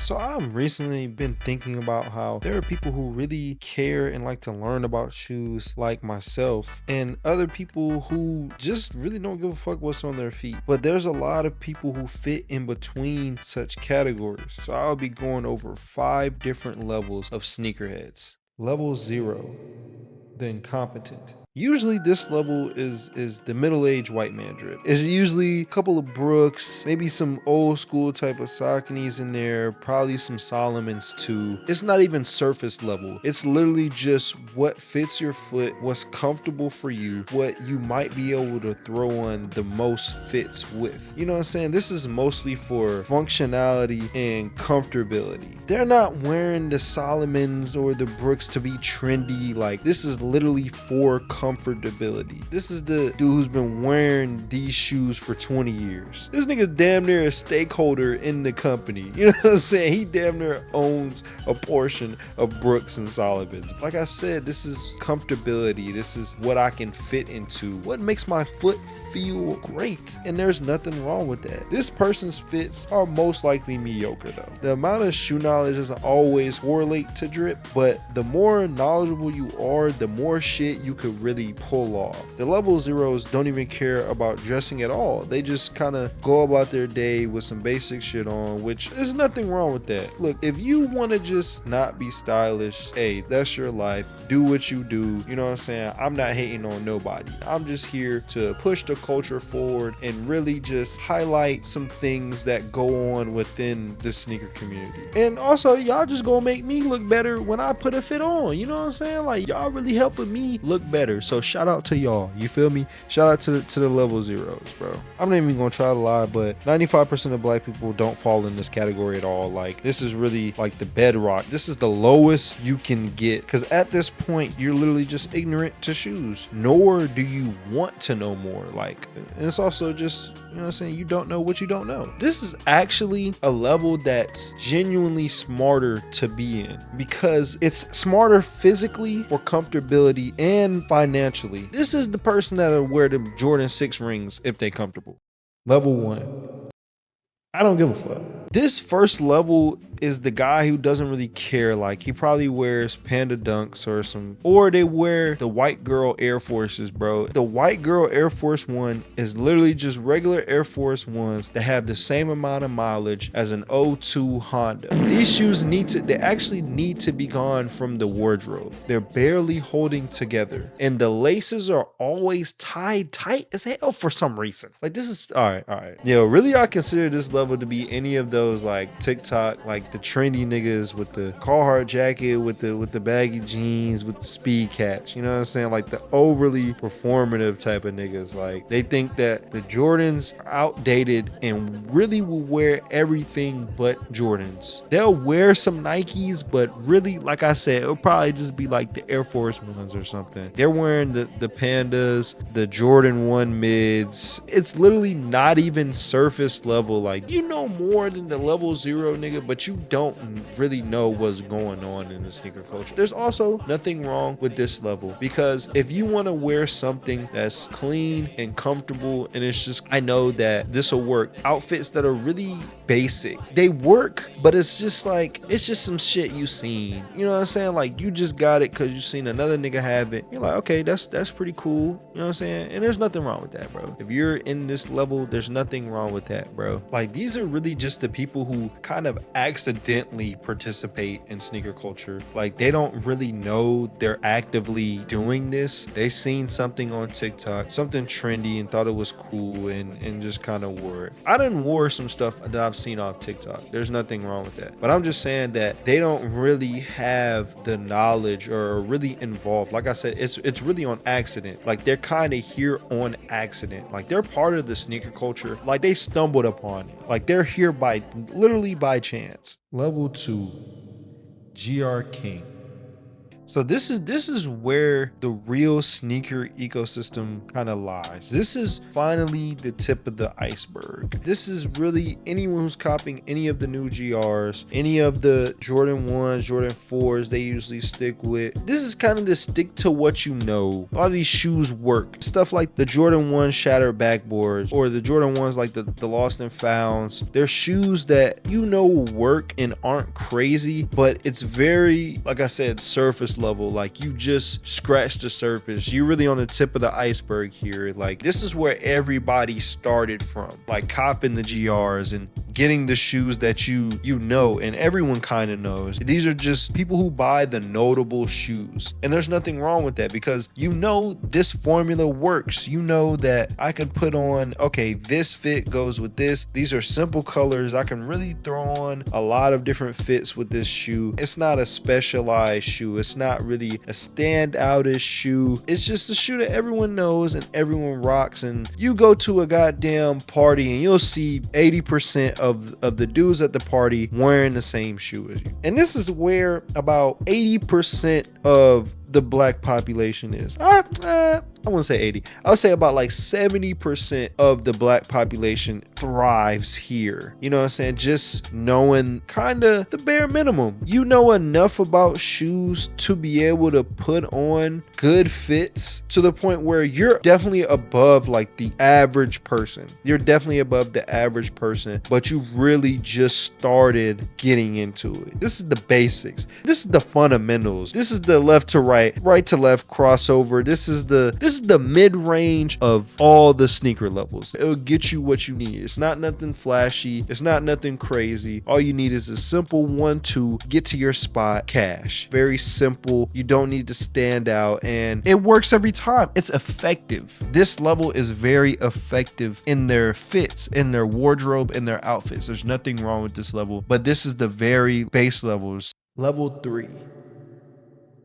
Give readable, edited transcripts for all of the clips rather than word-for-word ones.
So I've recently been thinking about how there are people who really care and like to learn about shoes like myself, and other people who just really don't give a fuck what's on their feet. But there's a lot of people who fit in between such categories. So I'll be going over 5 different levels of sneakerheads. Level 0, the incompetent. Usually this level is the middle-aged white man drip. It's usually a couple of Brooks, maybe some old school type of Sauconys in there, probably some Solomons too. It's not even surface level. It's literally just what fits your foot, what's comfortable for you, what you might be able to throw on the most fits with. You know what I'm saying? This is mostly for functionality and comfortability. They're not wearing the Solomons or the Brooks to be trendy. Like, this is literally for comfortability. This is the dude who's been wearing these shoes for 20 years. This nigga damn near a stakeholder in the company. You know what I'm saying? He damn near owns a portion of Brooks and Solomons. Like I said, this is comfortability. This is what I can fit into. What makes my foot feel great. And there's nothing wrong with that. This person's fits are most likely mediocre though. The amount of shoe knowledge doesn't always correlate to drip, but the more knowledgeable you are, the more shit you could really pull off. The level zeros don't even care about dressing at all. They just kind of go about their day with some basic shit on, which there's nothing wrong with that. Look, if you want to just not be stylish, hey, that's your life. Do what you do. You know what I'm saying? I'm not hating on nobody. I'm just here to push the culture forward and really just highlight some things that go on within the sneaker community. And also, y'all just gonna make me look better when I put a fit on. You know what I'm saying? Like, y'all really helping me look better. So shout out to y'all. You feel me? Shout out to the level zeros, bro. I'm not even gonna try to lie, but 95% of black people don't fall in this category at all. Like, this is really like the bedrock. This is the lowest you can get, because at this point you're literally just ignorant to shoes, nor do you want to know more. Like, and it's also just, you know what I'm saying, you don't know what you don't know. This is actually a level that's genuinely smarter to be in, because it's smarter physically, for comfortability, and financially. This is the person that'll wear the Jordan 6 rings if they comfortable. Level 1, I don't give a fuck. This first level is the guy who doesn't really care. Like, he probably wears Panda Dunks or they wear the white girl Air Forces, bro. The white girl Air Force One is literally just regular Air Force Ones that have the same amount of mileage as an '02 Honda. These shoes they actually need to be gone from the wardrobe. They're barely holding together, and the laces are always tied tight as hell for some reason. Like, this is all right. Yo, really, I consider this level to be any of those like TikTok, like the trendy niggas with the Carhartt jacket, with the baggy jeans, with the speed caps. You know what I'm saying? Like, the overly performative type of niggas. Like, they think that the Jordans are outdated and really will wear everything but Jordans. They'll wear some Nikes, but really, like I said, it'll probably just be like the Air Force Ones or something. They're wearing the Pandas, the Jordan 1 mids. It's literally not even surface level. Like, you know more than the level 0 nigga, but you don't really know what's going on in the sneaker culture. There's also nothing wrong with this level, because if you want to wear something that's clean and comfortable, and it's just, I know that this will work. Outfits that are really basic, they work, but it's just like, it's just some shit you seen. You know what I'm saying? Like, you just got it because you seen another nigga have it. You're like, okay, that's pretty cool. You know what I'm saying? And there's nothing wrong with that, bro. If you're in this level, there's nothing wrong with that, bro. Like, these are really just the people who kind of accidentally participate in sneaker culture. Like, they don't really know they're actively doing this. They seen something on TikTok, something trendy, and thought it was cool, and just kind of wore it. I done wore some stuff that I've seen off TikTok. There's nothing wrong with that. But I'm just saying that they don't really have the knowledge or are really involved. Like I said, it's really on accident. Like, they're kind of here on accident. Like, they're part of the sneaker culture. Like, they stumbled upon it. Like, they're here by literally by chance. Level 2, GR King. So this is where the real sneaker ecosystem kind of lies. This is finally the tip of the iceberg. This is really anyone who's copying any of the new GRs, any of the Jordan 1s, Jordan 4s they usually stick with. This is kind of the stick to what you know. A lot of these shoes work. Stuff like the Jordan 1 shattered backboards or the Jordan 1s like the Lost and Founds. They're shoes that you know will work and aren't crazy, but it's very, like I said, surface level. Like you just scratched the surface. You're really on the tip of the iceberg here. Like this is where everybody started from, like copping the GRs and getting the shoes that you know and everyone kind of knows. These are just people who buy the notable shoes, and there's nothing wrong with that because you know this formula works. You know that I can put on, okay, this fit goes with this. These are simple colors. I can really throw on a lot of different fits with this shoe. It's not a specialized shoe. It's not really a standoutish shoe. It's just a shoe that everyone knows and everyone rocks. And you go to a goddamn party and you'll see 80% of the dudes at the party wearing the same shoe as you. And this is where about 80% of the black population is. I wouldn't say 80. I would say about like 70% of the black population thrives here. You know what I'm saying? Just knowing kind of the bare minimum. You know enough about shoes to be able to put on good fits to the point where you're definitely above like the average person. You're definitely above the average person, but you really just started getting into it. This is the basics. This is the fundamentals. This is the left to right, right to left crossover. This is the mid-range of all the sneaker levels. It'll get you what you need. It's not nothing flashy. It's not nothing crazy. All you need is a simple 1-2, get to your spot, cash. Very simple. You don't need to stand out, and it works every time. It's effective. This level is very effective in their fits, in their wardrobe, in their outfits. There's nothing wrong with this level, but this is the very base levels. Level 3,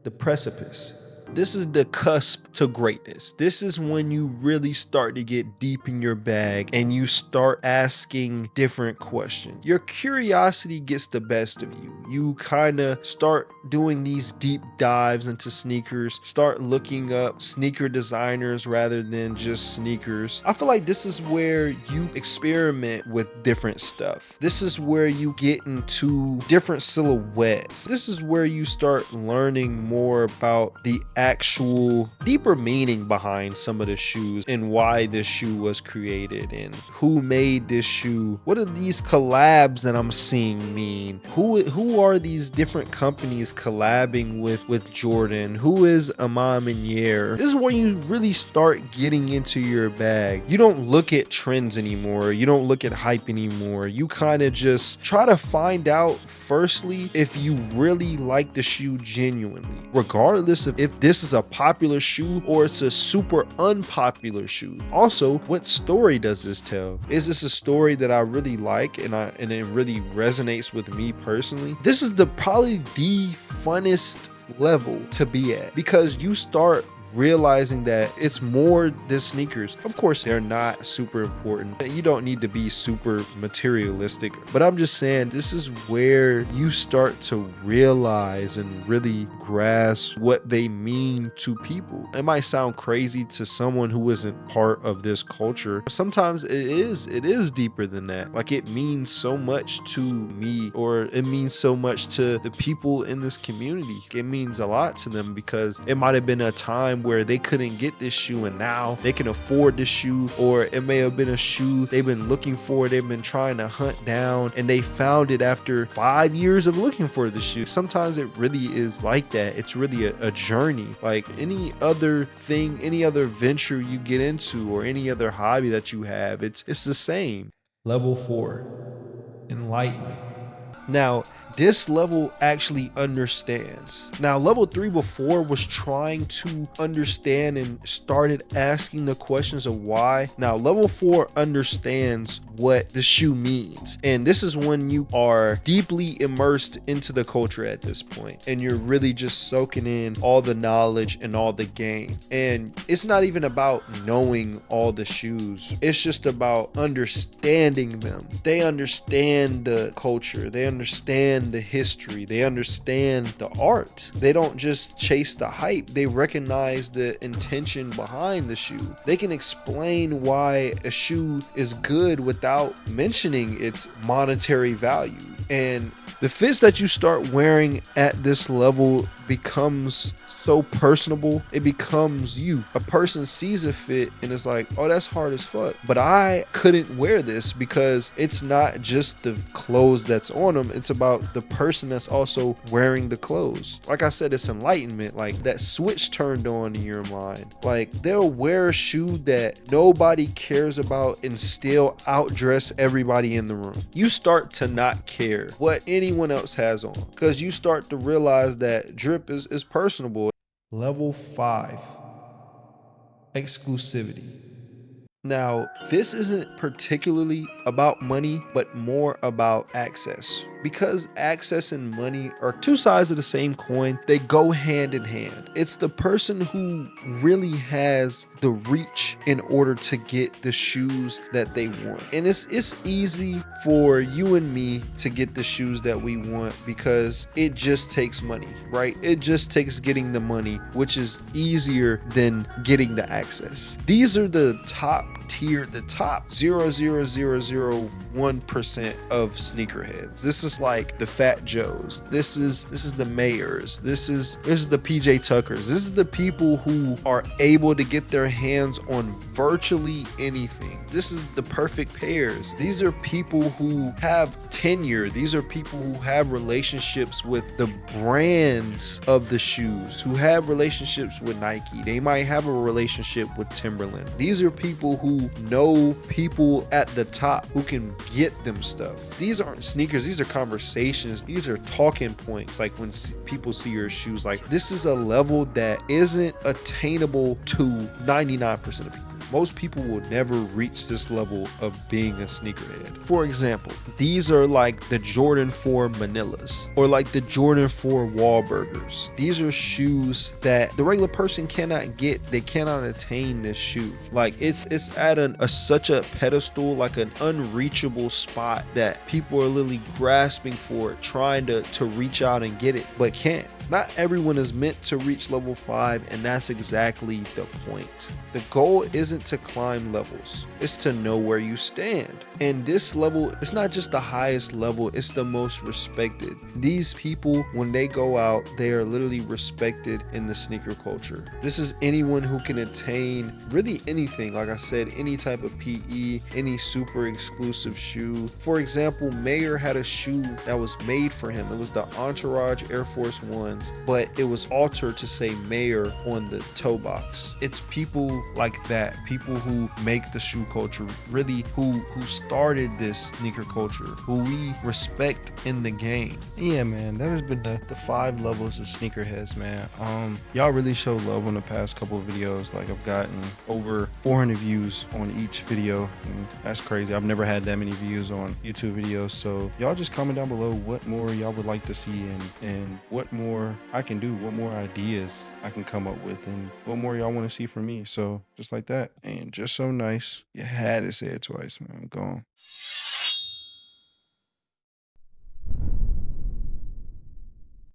the precipice. This is the cusp to greatness. This is when you really start to get deep in your bag and you start asking different questions. Your curiosity gets the best of you. You kind of start doing these deep dives into sneakers, start looking up sneaker designers rather than just sneakers. I feel like this is where you experiment with different stuff. This is where you get into different silhouettes. This is where you start learning more about the actual deeper meaning behind some of the shoes and why this shoe was created and who made this shoe. What do these collabs that I'm seeing mean? Who are these different companies collabing with Jordan? Who is Imam Minier? This is where you really start getting into your bag. You don't look at trends anymore. You don't look at hype anymore. You kind of just try to find out firstly if you really like the shoe genuinely, regardless of if this is a popular shoe or it's a super unpopular shoe. Also, what story does this tell? Is this a story that I really like and it really resonates with me personally? This is probably the funnest level to be at because you start realizing that it's more than sneakers. Of course, they're not super important. You don't need to be super materialistic, but I'm just saying this is where you start to realize and really grasp what they mean to people. It might sound crazy to someone who isn't part of this culture. Sometimes it is deeper than that. Like it means so much to me, or it means so much to the people in this community. It means a lot to them because it might have been a time where they couldn't get this shoe and now they can afford this shoe, or it may have been a shoe they've been looking for, they've been trying to hunt down, and they found it after 5 years of looking for the shoe. Sometimes it really is like that. It's really a journey. Like any other thing, any other venture you get into, or any other hobby that you have, it's the same. Level 4, enlightenment. Now, this level actually understands. Now, level 3 before was trying to understand and started asking the questions of why. Now, level 4 understands what the shoe means. And this is when you are deeply immersed into the culture at this point, and you're really just soaking in all the knowledge and all the game. And it's not even about knowing all the shoes. It's just about understanding them. They understand the culture. They understand the history, they understand the art. They don't just chase the hype, they recognize the intention behind the shoe. They can explain why a shoe is good without mentioning its monetary value. And the fits that you start wearing at this level becomes so personable. It becomes you. A person sees a fit and it's like, oh, that's hard as fuck. But I couldn't wear this because it's not just the clothes that's on them. It's about the person that's also wearing the clothes. Like I said, it's enlightenment. Like that switch turned on in your mind. Like they'll wear a shoe that nobody cares about and still outdress everybody in the room. You start to not care what anyone else has on because you start to realize that drip is personable. Level 5, exclusivity. Now, this isn't particularly about money, but more about access. Because access and money are two sides of the same coin, they go hand in hand. It's the person who really has the reach in order to get the shoes that they want. And it's easy for you and me to get the shoes that we want because it just takes money, right? It just takes getting the money, which is easier than getting the access. These are the top tier, the top 0.0001% of sneakerheads. This is like the Fat Joes. This is the Mayors. This is the PJ Tuckers. This is the people who are able to get their hands on virtually anything. This is the perfect pairs. These are people who have tenure. These are people who have relationships with the brands of the shoes, who have relationships with Nike. They might have a relationship with Timberland. These are people who know people at the top who can get them stuff. These aren't sneakers. These are conversations. These are talking points. Like when people see your shoes, like this is a level that isn't attainable to 99% of people. Most people will never reach this level of being a sneakerhead. For example, these are like the Jordan 4 Manillas or like the Jordan 4 Wahlburgers. These are shoes that the regular person cannot get. They cannot attain this shoe. Like it's at such a pedestal, like an unreachable spot that people are literally grasping for it, trying to reach out and get it, but can't. Not everyone is meant to reach level 5, and that's exactly the point. The goal isn't to climb levels, it's to know where you stand. And this level, it's not just the highest level, it's the most respected. These people, when they go out, they are literally respected in the sneaker culture. This is anyone who can attain really anything. Like I said, any type of PE, any super exclusive shoe. For example, Mayer had a shoe that was made for him. It was the Entourage Air Force Ones, but it was altered to say Mayer on the toe box. It's people like that, people who make the shoe culture, really who started this sneaker culture, who we respect in the game. Yeah, man, that has been the 5 levels of sneakerheads, man. Y'all really showed love on the past couple of videos. Like I've gotten over 400 views on each video, and that's crazy. I've never had that many views on YouTube videos. So y'all just comment down below what more y'all would like to see and what more I can do, what more ideas I can come up with, and what more y'all want to see from me. So just like that, and just so nice, you had to say it twice, man. I'm gone.